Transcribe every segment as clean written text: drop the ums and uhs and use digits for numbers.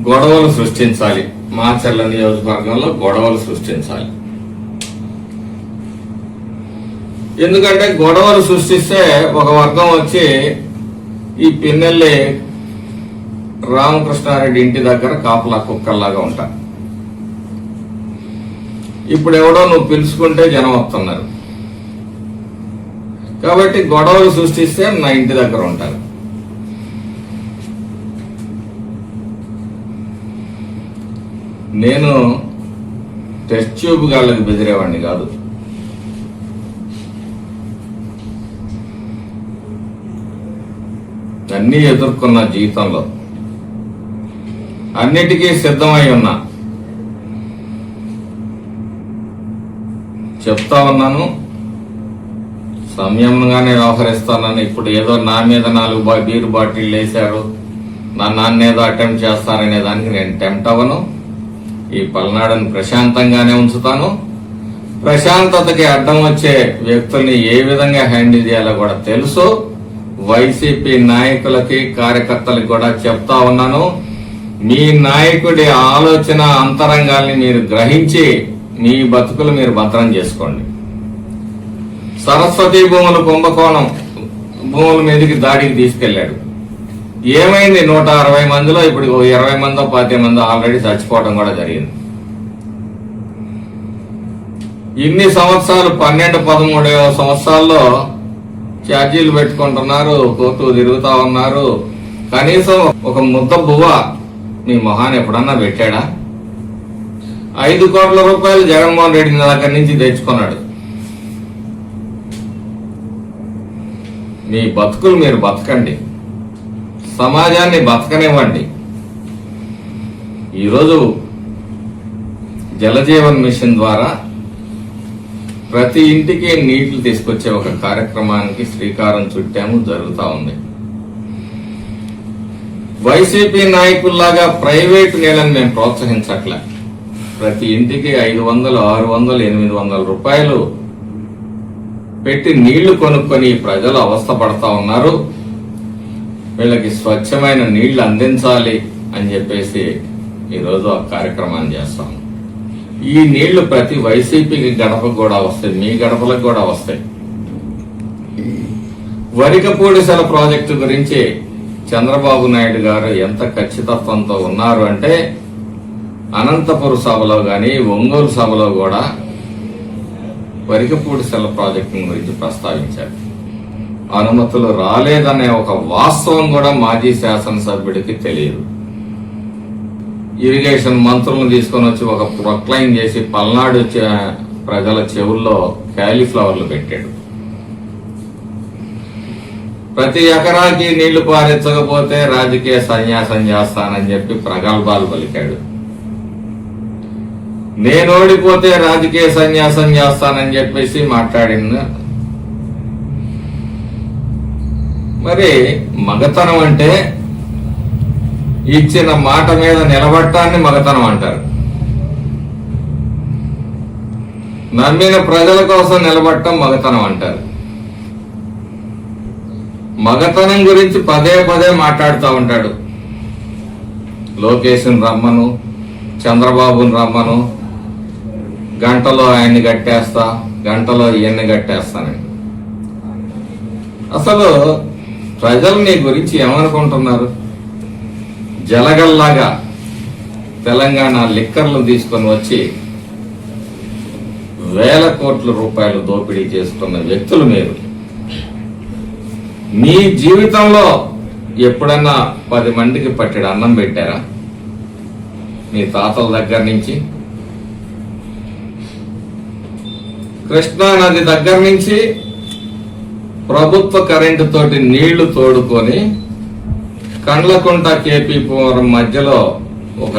గొడవలు సృష్టించాలి. మాచర్ల నియోజకవర్గంలో గొడవలు సృష్టించాలి. ఎందుకంటే గొడవలు సృష్టిస్తే ఒక వర్గం వచ్చి ఈ పిన్నెల్లి రామకృష్ణారెడ్డి ఇంటి దగ్గర కాపలా కుక్కల్లాగా ఉంటారు. ఇప్పుడు ఎవడో నువ్వు పిలుచుకుంటే జనం వస్తున్నారు కాబట్టి గొడవలు సృష్టిస్తే నా ఇంటి దగ్గర ఉంటారు. నేను టెస్ట్ ట్యూబ్ గాళ్ళకి బెదిరేవాడిని కాదు. అన్నీ ఎదుర్కొన్న జీవితంలో అన్నిటికీ సిద్ధమై ఉన్నా. చెప్తా ఉన్నాను, సంయమనంగానే వ్యవహరిస్తానని. ఇప్పుడు ఏదో నా మీద 4 బీరు బాటిల్ వేశారు, నన్నేదో అటెంప్ట్ చేస్తారనే దానికి నేను టెంప్ట్ అవ్వను. ఈ పల్నాడుని ప్రశాంతంగానే ఉంచుతాను. ప్రశాంతతకి అడ్డం వచ్చే వ్యక్తుల్ని ఏ విధంగా హ్యాండిల్ చేయాలో కూడా తెలుసు. వైసీపీ నాయకులకి కార్యకర్తలకి కూడా చెప్తా ఉన్నాను, మీ నాయకుడి ఆలోచన అంతరంగాల్ని మీరు గ్రహించి మీ బతుకులు మీరు భద్రం చేసుకోండి. సరస్వతి భూములు కుంభకోణం భూముల మీదకి దాడికి తీసుకెళ్లాడు. ఏమైంది? 160 మందిలో ఇప్పుడు 20 మందో 10 మందో ఆల్రెడీ చచ్చిపోవడం కూడా జరిగింది. ఇన్ని సంవత్సరాలు 12-13 సంవత్సరాల్లో ఛార్జీలు పెట్టుకుంటున్నారు, కోర్టు తిరుగుతా ఉన్నారు. కనీసం ఒక ముద్ద బువ్వ మీ మొహాన్ని ఎప్పుడన్నా పెట్టాడా? 5 కోట్ల రూపాయలు జగన్మోహన్ రెడ్డి దగ్గర నుంచి తెచ్చుకున్నాడు. మీ బతుకులు మీరు బతకండి, సమాజాన్ని బతకనివ్వండి. ఈరోజు జలజీవన్ మిషన్ ద్వారా ప్రతి ఇంటికి నీళ్లు తీసుకొచ్చే ఒక కార్యక్రమానికి శ్రీకారం చుట్టాము, జరుగుతూ ఉంది. వైసీపీ నాయకుల్లాగా ప్రైవేటు నీళ్ళని మేము ప్రోత్సహించట్లే. ప్రతి ఇంటికి 500, 600, 800 రూపాయలు పెట్టి నీళ్లు కొనుక్కొని ప్రజలు అవస్థ పడతా ఉన్నారు. వీళ్ళకి స్వచ్ఛమైన నీళ్లు అందించాలి అని చెప్పేసి ఈరోజు ఆ కార్యక్రమాన్ని చేస్తాం. ఈ నీళ్లు ప్రతి వైసీపీకి గడపకు కూడా వస్తాయి, మీ గడపలకు కూడా వస్తాయి. వరికపూడిసెల ప్రాజెక్టు గురించి చంద్రబాబు నాయుడు గారు ఎంత ఖచ్చితత్వంతో ఉన్నారు అంటే, అనంతపురం సభలో గాని ఒంగోలు సభలో కూడా వరికపూడిసెల ప్రాజెక్టు గురించి ప్రస్తావించారు. అనుమతులు రాలేదనే ఒక వాస్తవం కూడా మాజీ శాసనసభ్యుడికి తెలియదు. ఇరిగేషన్ మంత్రులను తీసుకొని వచ్చి ఒక ప్రొక్లైన్ చేసి పల్నాడు ప్రజల చెవుల్లో క్యాలీఫ్లవర్లు పెట్టాడు. ప్రతి ఎకరాకి నీళ్లు పారించకపోతే రాజకీయ సన్యాసం చేస్తానని చెప్పి ప్రగల్భాలు పలికాడు. నేను ఓడిపోతే రాజకీయ సన్యాసం చేస్తానని చెప్పేసి మాట్లాడింది. మరి మగతనం అంటే ఇచ్చిన మాట మీద నిలబట్టాన్ని మగతనం అంటారు. నమ్మిన ప్రజల కోసం నిలబడటం మగతనం అంటారు. మగతనం గురించి పదే మాట్లాడుతూ ఉంటాడు. లోకేష్ని రమ్మను, చంద్రబాబుని రమ్మను, గంటలో ఆయన్ని కట్టేస్తా, గంటలో ఈయన్ని కట్టేస్తానని. అసలు ప్రజలు నీ గురించి ఏమనుకుంటున్నారు? జలగల్లాగా తెలంగాణ లిక్కర్లు తీసుకొని వచ్చి వేల కోట్ల రూపాయలు దోపిడీ చేసుకున్న వ్యక్తులు మీరు. మీ జీవితంలో ఎప్పుడన్నా 10 మందికి పట్టెడు అన్నం పెట్టారా? మీ తాతల దగ్గర నుంచి కృష్ణా నది దగ్గర నుంచి ప్రభుత్వ కరెంటు తోటి నీళ్లు తోడుకొని కండ్లకుంట కేపీ పురం మధ్యలో ఒక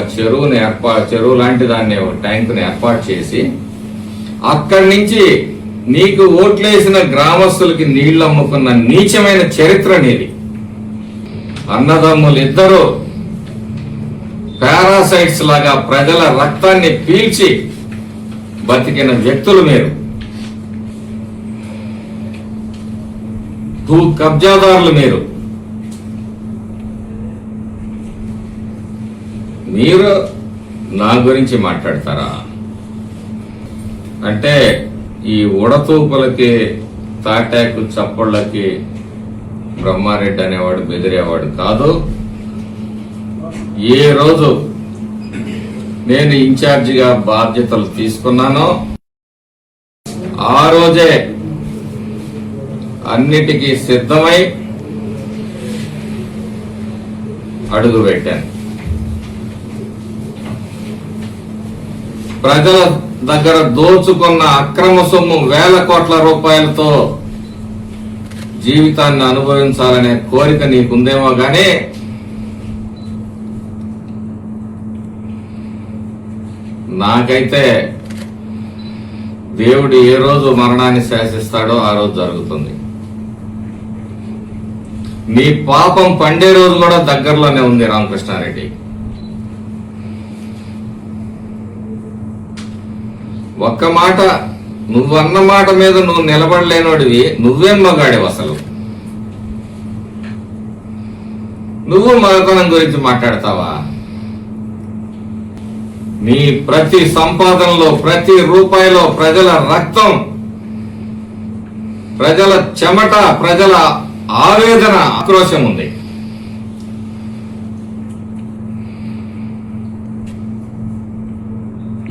చెరువు లాంటి దాన్ని, ఒక ట్యాంకుని ఏర్పాటు చేసి అక్కడి నుంచి నీకు ఓట్లేసిన గ్రామస్తులకి నీళ్లు అమ్ముకున్న నీచమైన చరిత్ర నీది. అన్నదమ్ములు ఇద్దరు పారాసైట్స్ లాగా ప్రజల రక్తాన్ని పీల్చి బతికిన వ్యక్తులు మీరు. భూ కబ్జాదారులు మీరు. మీరు నా గురించి మాట్లాడతారా? అంటే ఈ ఉడతూపులకి తాటాకు చప్పళ్ళకి బ్రహ్మారెడ్డి అనేవాడు బెదిరేవాడు కాదు. ఏ రోజు నేను ఇన్ఛార్జిగా బాధ్యతలు తీసుకున్నానో ఆ రోజే అన్నిటికీ సిద్ధమై అడుగు పెట్టాను. ప్రజల దగ్గర దోచుకున్న అక్రమ సొమ్ము వేల కోట్ల రూపాయలతో జీవితాన్ని అనుభవించాలనే కోరిక నీకుందేమో గానీ నాకైతే దేవుడు ఏ రోజు మరణాన్ని శాసిస్తాడో ఆ రోజు జరుగుతుంది. నీ పాపం పండే రోజు కూడా దగ్గరలోనే ఉంది రామకృష్ణారెడ్డి. ఒక్క మాట, నువ్వన్న మాట మీద నువ్వు నిలబడలేనోడివి. నువ్వేం మగాడివి అసలు? నువ్వు మగతనం గురించి మాట్లాడతావా? నీ ప్రతి సంపాదనలో, ప్రతి రూపాయిలో ప్రజల రక్తం, ప్రజల చెమట, ప్రజల ఆవేదన, ఆక్రోశం ఉంది.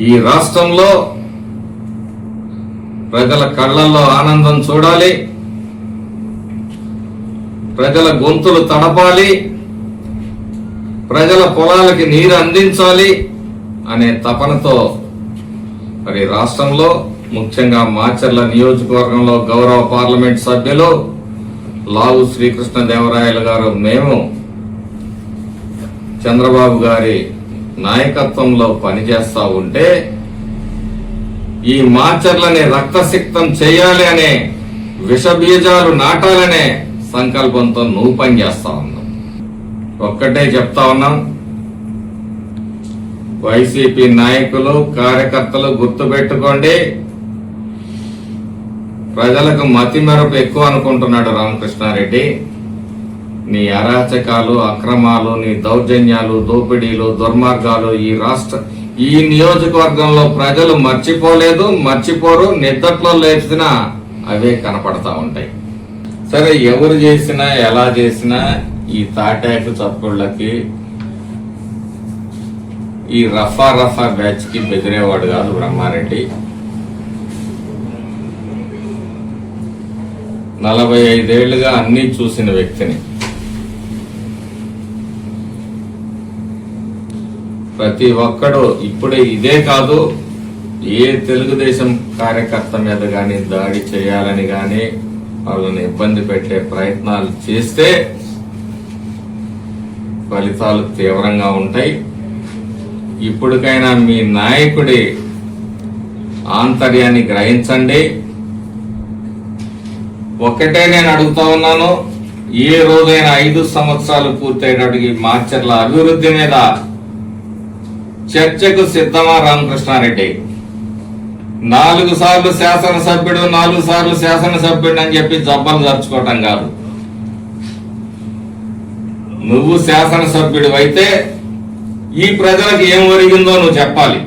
ఈ రాష్ట్రంలో ప్రజల కళ్ళల్లో ఆనందం చూడాలి, ప్రజల గొంతులు తడపాలి, ప్రజల పొలాలకి నీరు అందించాలి అనే తపనతో మరి రాష్ట్రంలో ముఖ్యంగా మాచర్ల నియోజకవర్గంలో గౌరవ పార్లమెంట్ సభ్యులు లావు శ్రీకృష్ణదేవరాయలు గారు, మేము చంద్రబాబు గారి నాయకత్వంలో పనిచేస్తా ఉంటే ఈ మాచర్లని రక్తసిక్తం చేయాలి అనే విషబీజాలు నాటాలనే సంకల్పంతో నువ్వు పనిచేస్తా ఉన్నావు. ఒక్కటే చెప్తా ఉన్నాం, వైసీపీ నాయకులు, కార్యకర్తలు గుర్తుపెట్టుకోండి, ప్రజలకు మతి మెరుపు ఎక్కువ అనుకుంటున్నాడు రామకృష్ణారెడ్డి. నీ అరాచకాలు, అక్రమాలు, నీ దౌర్జన్యాలు, దోపిడీలు, దుర్మార్గాలు ఈ నియోజకవర్గంలో ప్రజలు మర్చిపోలేదు, మర్చిపోరు. నిద్దట్లో లేచినా అవే కనపడతా ఉంటాయి. సరే, ఎవరు చేసినా ఎలా చేసినా ఈ తాటాకు చప్పుళ్ళకి, ఈ రఫా బ్యాచ్ కి బెదిరేవాడు కాదు బ్రహ్మారెడ్డి. 45 ఏళ్లుగా అన్ని చూసిన వ్యక్తిని. ప్రతి ఒక్కడు ఇప్పుడే ఇదే కాదు, ఏ తెలుగుదేశం కార్యకర్త మీద గాని దాడి చేయాలని గాని వాళ్ళని ఇబ్బంది పెట్టే ప్రయత్నాలు చేస్తే ఫలితాలు తీవ్రంగా ఉంటాయి. ఇప్పటికైనా మీ నాయకుడి ఆంతర్యాన్ని గ్రహించండి. ఒక్కటే నేను అడుగుతా ఉన్నాను, ఏ రోజైనా 5 సంవత్సరాలు పూర్తయ్యేటట్టుకి మాచర్ల అభివృద్ధి మీద చర్చకు సిద్ధమా రామకృష్ణారెడ్డి? 4 సార్లు శాసనసభ్యుడు, 4 సార్లు శాసనసభ్యుడు అని చెప్పి జబ్బలు జరుచుకోవటం కాదు. నువ్వు శాసనసభ్యుడు అయితే ఈ ప్రజలకు ఏం ఒరిగిందో నువ్వు చెప్పాలి.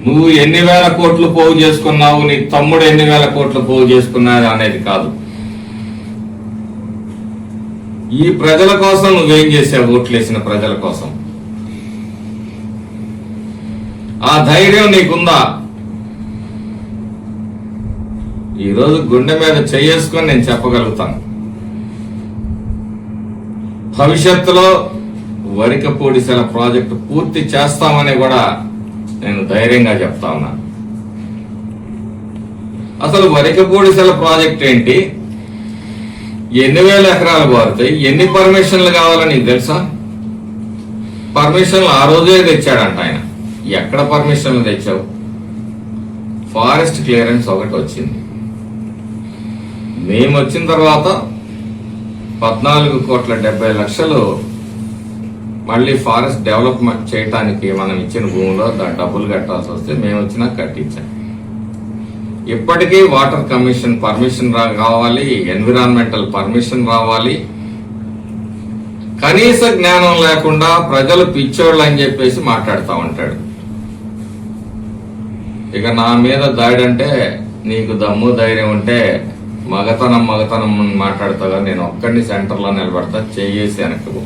నువ్వు ఎన్ని వేల కోట్లు పోగు చేసుకున్నావు, నీ తమ్ముడు ఎన్ని వేల కోట్లు పోగు చేసుకున్నావు అనేది కాదు. ఈ ప్రజల కోసం నువ్వేం చేసావు? ఓట్లేసిన ప్రజల కోసం ఆ ధైర్యం నీకుందా? ఈరోజు గుండె మీద చేసుకొని నేను చెప్పగలుగుతాను, భవిష్యత్తులో వరికపూడిసెల ప్రాజెక్టు పూర్తి చేస్తామని కూడా నేను ధైర్యంగా చెప్తా ఉన్నా. అసలు వరికపూడిసెల ప్రాజెక్ట్ ఏంటి, ఎన్ని వేల ఎకరాలు బారుతాయి, ఎన్ని పర్మిషన్లు కావాలో నీకు తెలుసా? పర్మిషన్లు ఆ రోజే తెచ్చాడంట ఆయన. ఎక్కడ పర్మిషన్లు తెచ్చావు? ఫారెస్ట్ క్లియరెన్స్ ఒకటి వచ్చింది. మేము వచ్చిన తర్వాత 14,70,00,000 మళ్ళీ ఫారెస్ట్ డెవలప్మెంట్ చేయడానికి మనం ఇచ్చిన భూమిలో డబ్బులు కట్టాల్సి వస్తే మేము వచ్చినా కట్టించాం. ఇప్పటికీ వాటర్ కమిషన్ పర్మిషన్ కావాలి, ఎన్విరాన్మెంటల్ పర్మిషన్ రావాలి. కనీస జ్ఞానం లేకుండా ప్రజలు పిచ్చోళ్ళు అని చెప్పేసి మాట్లాడుతూ ఉంటాడు. ఇక నా మీద దాడి అంటే నీకు దమ్ము ధైర్యం ఉంటే మగతనం అని మాట్లాడతాగా నేను ఒక్కడిని సెంటర్లో నిలబడతా, చేయేసి వెనక్కు.